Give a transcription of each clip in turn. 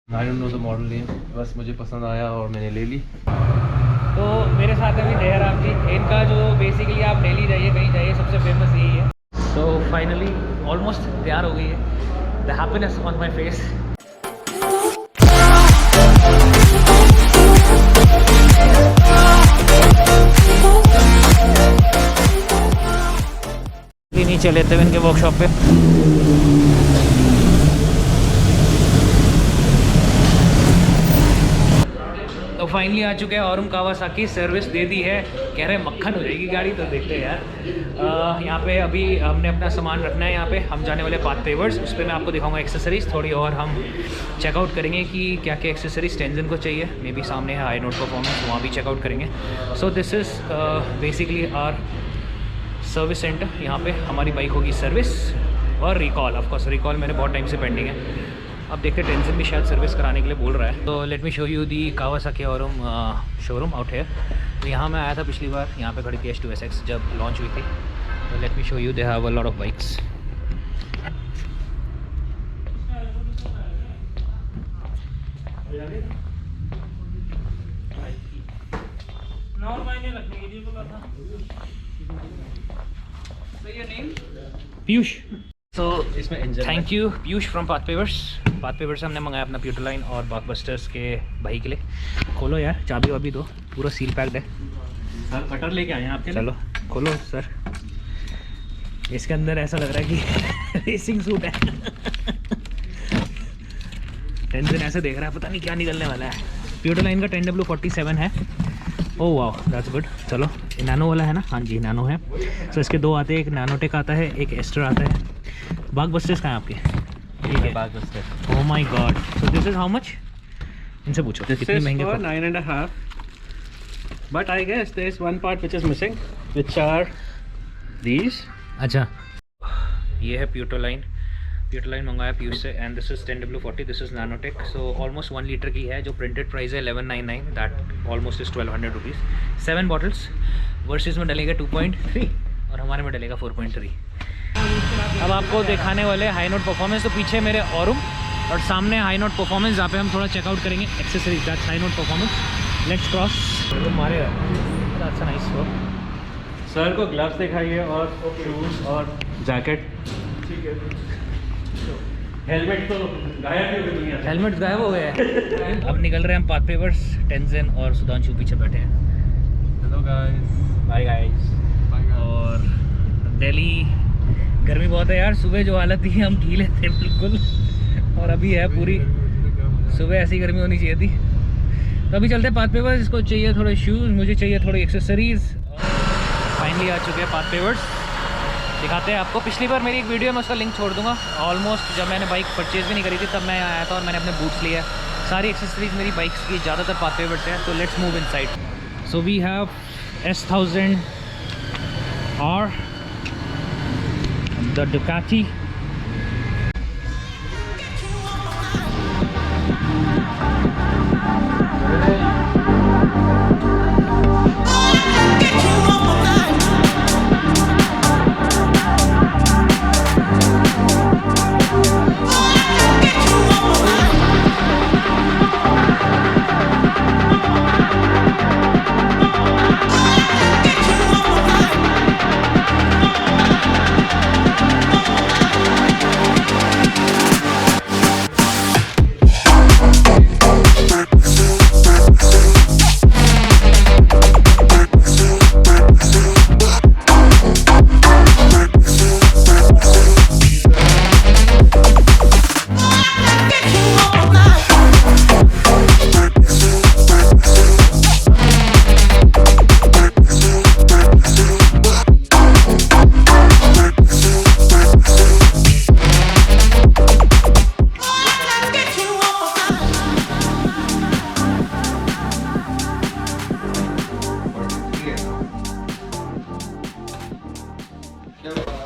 I don't know the model name, बस मुझे पसंद आया और मैंने ले ली। तो मेरे साथ अभी जयराम जी, इनका जो बेसिकली आप डेली जाइए कहीं जाइए सबसे फेमस यही है। तो फाइनली ऑलमोस्ट तैयार हो गई है। The happiness on my face. नीचे लेते हुए इनके वर्कशॉप पे। तो फाइनली आ चुके हैं औरुम कावासाकी, सर्विस दे दी है, कह रहे हैं मक्खन हो जाएगी गाड़ी। तो देखते हैं यार। यहाँ पे अभी हमने अपना सामान रखना है। यहाँ पे हम जाने वाले पाथ पेवर्स, उस पर मैं आपको दिखाऊंगा एक्सेसरीज थोड़ी, और हम चेकआउट करेंगे कि क्या क्या एक्सेसरीज टेंजन को चाहिए। मे बी सामने है हाई नोट परफॉर्मेंस, वहाँ भी चेकआउट करेंगे। So this is basically our service centre. यहाँ पे हमारी बाइक होगी सर्विस और रिकॉल। ऑफकोर्स रिकॉल मैंने बहुत टाइम से पेंडिंग है। अब देखते हैं, टेंजन भी शायद सर्विस कराने के लिए बोल रहा है। तो let me show you the Kawasaki Aurum showroom out है। तो यहाँ मैं आया था पिछली बार, यहाँ पे खड़ी थी S2SX जब लॉन्च हुई थी। तो let me show you, they have a lot of bikes. Piyush. तो इसमें engine thank you Piyush from path pavers. Path pavers से हमने मंगाया अपना प्यूटरलाइन और बकबस्टर्स के भाई के लिए। खोलो यार, चाबी वाबी दो, पूरा सील पैक्ड है। सर कटर लेके आए हैं आपके लिए। चलो खोलो सर। इसके अंदर ऐसा लग रहा है कि रेसिंग सूट है। टेंजन ऐसे देख रहा है, पता नहीं क्या निकलने वाला है। प्यूटरलाइन का 10W47 है। ओह वाह, दैट्स गुड। चलो ये नैनो वाला है ना? हाँ जी नैनो है। सो इसके दो आते हैं, एक नैनोटेक आता है, एक एस्टर आता है। बकबस्टर्स कहाँ है आपके? ठीक है, बकबस्टर। Oh my god. So this is how much? इनसे पूछो कितने महंगे। 9.5, but I guess there is one part which is missing, which are these. अच्छा, ये है प्यूटरलाइन मंगाया पीयूष से, and this is 10W40, this is nanotech. So almost 1 litre की है। जो प्रिंटेड प्राइस है 1199, that almost is 1200 rupees. 7 bottles versus में डलेगा 2.3 और हमारे में डलेगा 4.3। अब आपको दिखाने वाले हाई नोट परफॉर्मेंस। तो पीछे मेरे औरुम और सामने हाई नोट परफॉर्मेंस, जहाँ पे हम थोड़ा चेकआउट करेंगे accessories. That's high note performance. Let's cross. हमारे अच्छा नाइस हो। सर को ग्लव्स दिखाइए और शूज और जैकेट। ठीक है, हेलमेट तो गायब ही हो गई दुनिया से। हेलमेट गायब हो गए हैं। अब निकल रहे हैं हम पाथ पेवर्स। टेंजन और सुधांशु पीछे बैठे हैं। Hello guys. Bye guys. और दिल्ली गर्मी बहुत है यार। सुबह जो हालत थी, हम गीले थे बिल्कुल, और अभी है पूरी। सुबह ऐसी गर्मी होनी चाहिए थी। तो अभी चलते हैं पाथ पेवर्स। इसको चाहिए थोड़े शूज़, मुझे चाहिए थोड़ी एक्सेसरीज़। फाइनली आ चुके हैं पाथ पेवर्स। दिखाते हैं आपको। पिछली बार मेरी एक वीडियो में उसका लिंक छोड़ दूंगा। ऑलमोस्ट जब मैंने बाइक परचेज़ भी नहीं करी थी तब मैं आया था और मैंने अपने बूट्स लिए। सारी एक्सेसरीज मेरी बाइक्स की ज़्यादातर पाथ पेवर्स है। तो let's move inside. So we have S1000 R, the Ducati,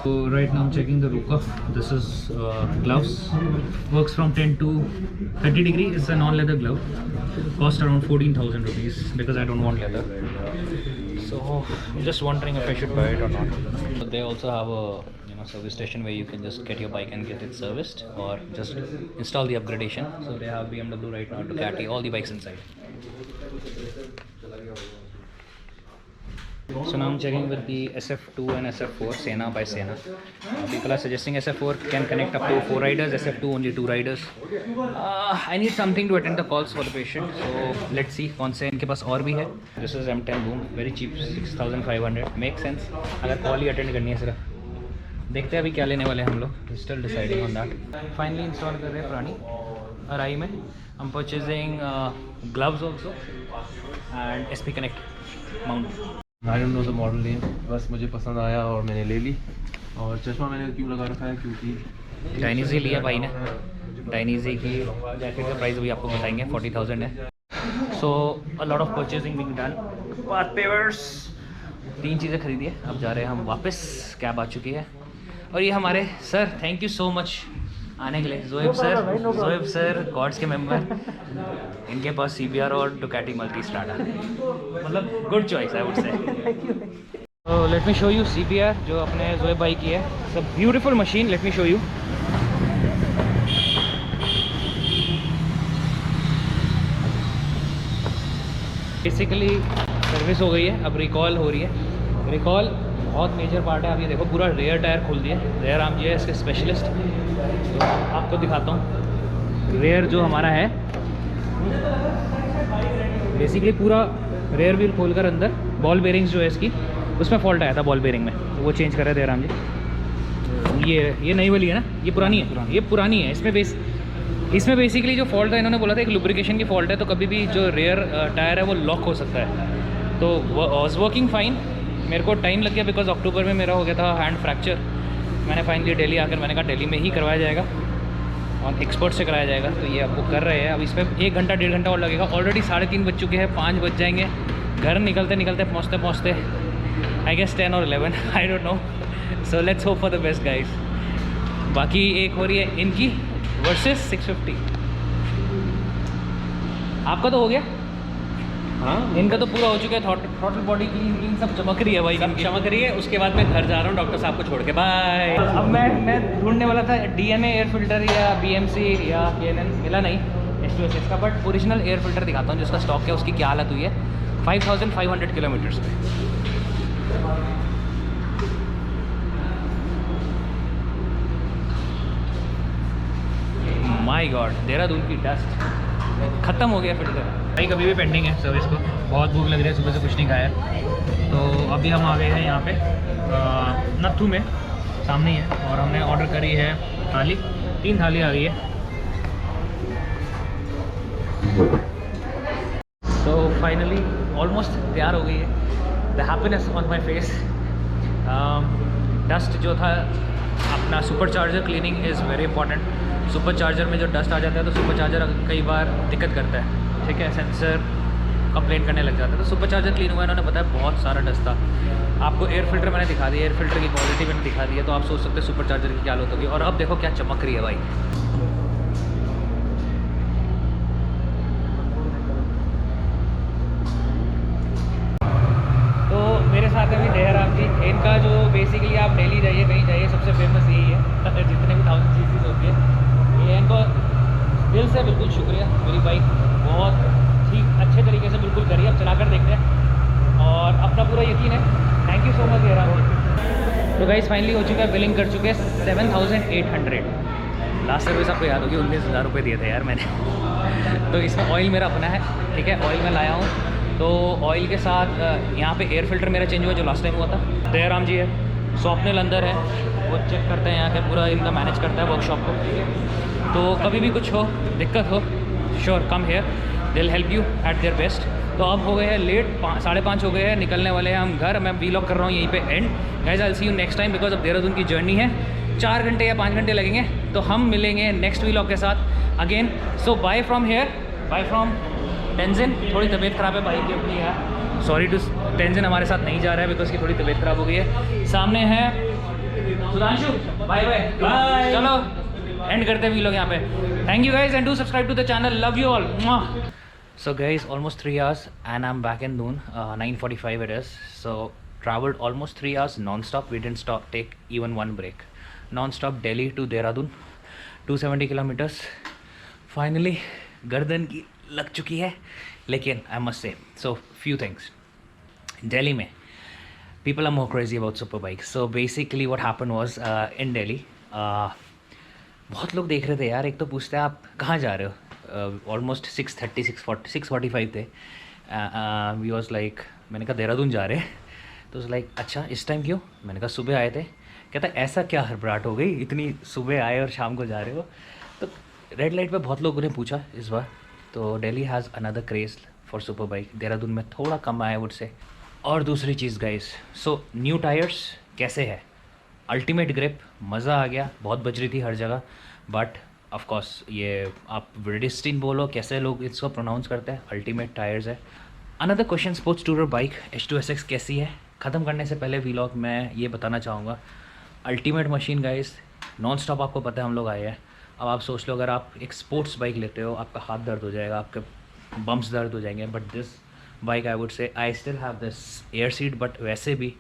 So right now I'm checking the Ruka. This is gloves. Works from 10 to 30 degree. It's a non-leather glove. Cost around 14,000 rupees because I don't want leather. So I'm just wondering if I should buy it or not. But they also have a a service station where you can just get your bike and get it serviced or just install the upgradation. So they have BMW right now, Ducati, all the bikes inside. So now I'm checking with the SF2 and SF4, Sena by Sena. People are suggesting SF4 can connect up to 4 riders, SF2 only 2 riders. I need something to attend the calls for the patient, so let's see कौन से इनके पास और भी है. This is M10 Boom, very cheap, 6500. Makes sense. अगर call ही attend करनी है सिर्फ. देखते हैं अभी क्या लेने वाले हैं हम लोग. Still deciding on that. Finally install कर रहे हैं पुरानी RI में. I'm purchasing gloves also and SP Connect mount. I don't know the model name, बस मुझे पसंद आया और मैंने ले ली. और चश्मा मैंने क्यों लगा रखा है, क्योंकि डायनीजी लिया भाई ने. डायनीजी की जैकेट का प्राइस अभी आपको बताएंगे, 40,000 है. So a lot of purchasing being done. Path pavers 3 चीज़ें खरीदी है. अब जा रहे हैं हम वापस. कैब आ चुकी है और ये हमारे sir, thank you so much आने के लिए. जोएब सर गॉड्स के मेंबर. इनके पास CBR और डुकाटी मल्टी स्ट्राडा, मतलब गुड चॉइस है उससे. तो let me show you CBR जो अपने जोएब भाई की है. सब beautiful machine. Late me show you. Basically service हो गई है, अब रिकॉल हो रही है. रिकॉल बहुत मेजर पार्ट है. आप ये देखो पूरा रेयर टायर खोल दिया. रेयर आर्म ये है इसके स्पेशलिस्ट. तो आपको दिखाता हूँ. रेयर जो हमारा है बेसिकली पूरा रेयर व्हील खोलकर अंदर बॉल बेरिंग्स जो है इसकी, उसमें फॉल्ट आया था बॉल बेरिंग में, तो वो चेंज कर रहे थे राम जी. ये नई वाली है ना, ये पुरानी है. ये पुरानी है. इसमें बेसिकली जो फॉल्ट था, इन्होंने बोला था एक लुब्रिकेशन की फॉल्ट है, तो कभी भी जो रेयर टायर है वो लॉक हो सकता है. तो वॉज वर्किंग फाइन. मेरे को टाइम लग गया बिकॉज अक्टूबर में मेरा हो गया था हैंड फ्रैक्चर. मैंने फाइनली दिल्ली आकर मैंने कहा दिल्ली में ही करवाया जाएगा और एक्सपर्ट से कराया जाएगा. तो ये अब वो कर रहे हैं. अब इसमें 1 घंटा 1.5 घंटा और लगेगा. ऑलरेडी 3:30 बज चुके हैं. 5 बज जाएंगे. घर निकलते पहुँचते आई गेस 10 और 11, I don't know. So let's hope for the best guys. बाकी एक हो रही है इनकी वर्सेस 650. आपका तो हो गया. हाँ, इनका तो पूरा हो चुका है. थ्रॉटल बॉडी क्लीन सब चमक रही है भाई. सब चमक रही है. उसके बाद मैं घर जा रहा हूँ डॉक्टर साहब को छोड़ के. बाय. अब मैं ढूंढने वाला था DNA एयर फिल्टर या BMC या KNN, मिला नहीं H2SS का. बट ओरिजिनल एयर फिल्टर दिखाता हूँ जिसका स्टॉक है. उसकी क्या हालत हुई है 5500 किलोमीटर्स पे. माय गॉड, देहरादून की डस्ट. ख़त्म हो गया फिल्टर भाई. कभी भी पेंडिंग है सर्विस को. बहुत भूख लग रही है, सुबह से कुछ नहीं खाया. तो अभी हम आ गए हैं यहाँ पे नथू में, सामने ही है. और हमने ऑर्डर करी है थाली. 3 थाली आ गई है. तो फाइनली ऑलमोस्ट तैयार हो गई है. The happiness on my face. Dust जो था अपना super charger cleaning is very important. Super charger में जो डस्ट आ जाता है तो सुपर चार्जर कई बार दिक्कत करता है. ठीक है, सेंसर कंप्लेंट करने लग जाता है. तो सुपर चार्जर क्लीन हुआ, इन्होंने बताया बहुत सारा डस्ट था. आपको एयर फिल्टर मैंने दिखा दिया. एयर फिल्टर की क्वालिटी मैंने दिखा दी है. तो आप सोच सकते हैं सुपर चार्जर की क्या हालत होगी. और अब देखो क्या चमक रही है भाई. तो मेरे साथ अभी देहराम जी. इनका जो बेसिकली आप डेली जाइए कहीं जाइए, सबसे फेमस यही है. जितने भी 1000 cc होती है ये. इनको दिल से बिल्कुल शुक्रिया. मेरी बाइक बहुत ठीक अच्छे तरीके से बिल्कुल करी. अब चला कर देखते हैं और अपना पूरा यकीन है. थैंक यू सो मच देहराम जी. तो गाइस फाइनली हो चुका है. बिलिंग कर चुके हैं 7800. लास्ट सर्विस आपको याद होगी 19,000 रुपये दिए थे यार मैंने. तो इसमें ऑयल मेरा अपना है. ठीक है, ऑयल मैं लाया हूँ. तो ऑयल के साथ यहाँ पे एयर फिल्टर मेरा चेंज हुआ जो लास्ट टाइम हुआ था. देहराम जी है, स्वप्निल अंदर है, वो चेक करते हैं यहाँ के पूरा इनका मैनेज करता है वर्कशॉप को. तो कभी भी कुछ हो, दिक्कत हो, sure come here, they will help you eight their best. तो अब हो गए हैं लेट, 5:30 हो गए हैं. निकलने वाले हैं हम घर. मैं व्लॉग कर रहा हूँ यहीं पे and. Guys I will see you next time because अब देहरादून की जर्नी है. 4 घंटे या 5 घंटे लगेंगे. तो हम मिलेंगे नेक्स्ट व्लॉग के साथ again. So bye from here, bye from टेंजन. थोड़ी तबीयत ख़राब है भाई की अपनी यार. सॉरी टू टेंजन हमारे साथ नहीं जा रहा है बिकॉज की थोड़ी तबीयत ख़राब हो गई है. सामने है सुधांशु. Bye bye. चलो एंड करते हैं व्लॉग यहाँ पे. Thank you guys and do subscribe to the channel. Love you all. So guys, almost 3 hours and I'm back in Noon. 9:45 it is. So traveled almost 3 hours non-stop. We didn't take even one break. Non stop Delhi to Dehradun 270 kilometres. Finally गर्दन की लग चुकी है, लेकिन आई must से so few things. Delhi में people are more crazy about super bikes. So basically what happened was in Delhi, बहुत लोग देख रहे थे यार। एक तो पूछते हैं आप कहाँ जा रहे हो, ऑलमोस्ट 6:30 6:45 थे। वी वॉज लाइक, मैंने कहा देहरादून जा रहे हैं, तो लाइक अच्छा इस टाइम क्यों? मैंने कहा सुबह आए थे। कहता ऐसा क्या हड़बड़ाहट हो गई, इतनी सुबह आए और शाम को जा रहे हो? तो रेड लाइट पे बहुत लोगों ने पूछा इस बार। तो Delhi has another craze for super bike, Dehradun में थोड़ा कम आया वुड से। और दूसरी चीज़ गाइस, सो न्यू टायर्स कैसे है, अल्टीमेट ग्रिप, मज़ा आ गया। बहुत बज रही थी हर जगह, बट ऑफ कोर्स ये आप ब्रिडिस्टीन बोलो, कैसे लोग इसको प्रोनाउंस करते हैं, अल्टीमेट टायर्स है। Another question, sports tourer bike H2SX कैसी है? ख़त्म करने से पहले व्लॉग मैं ये बताना चाहूँगा, ultimate machine guys, non stop. आपको पता है हम लोग आए हैं। अब आप सोच लो, अगर आप एक स्पोर्ट्स बाइक लेते हो, आपका हाथ दर्द हो जाएगा, आपके बम्प्स दर्द हो जाएंगे, but this bike I would say, I still have this air seat, but वैसे भी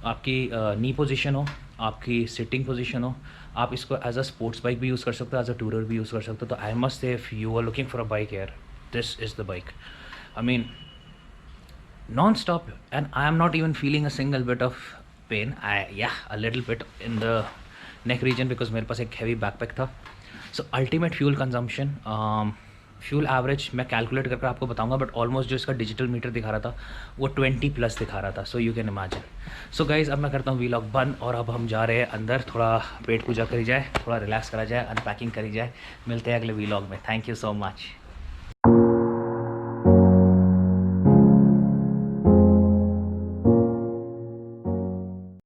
आपकी नी पोजीशन हो, आपकी सिटिंग पोजीशन हो, आप इसको एज अ स्पोर्ट्स बाइक भी यूज़ कर सकते हो, एज अ टूरर भी यूज़ कर सकते हो। तो I must say, if you are looking for a bike air, this is the bike. I mean non stop, and I am not even feeling a single bit of pain. A little bit in the neck region, because मेरे पास एक heavy backpack था। So ultimate fuel consumption, fuel average मैं calculate करके आपको बताऊंगा, but almost जो इसका डिजिटल मीटर दिखा रहा था वो 20+ दिखा रहा था। So you can imagine. So guys, अब मैं करता हूँ व्लॉग बंद, और अब हम जा रहे हैं अंदर, थोड़ा पेट पूजा करी जाए, थोड़ा रिलैक्स करा जाए, अनपैकिंग करी जाए। मिलते हैं अगले व्लॉग में। Thank you so much.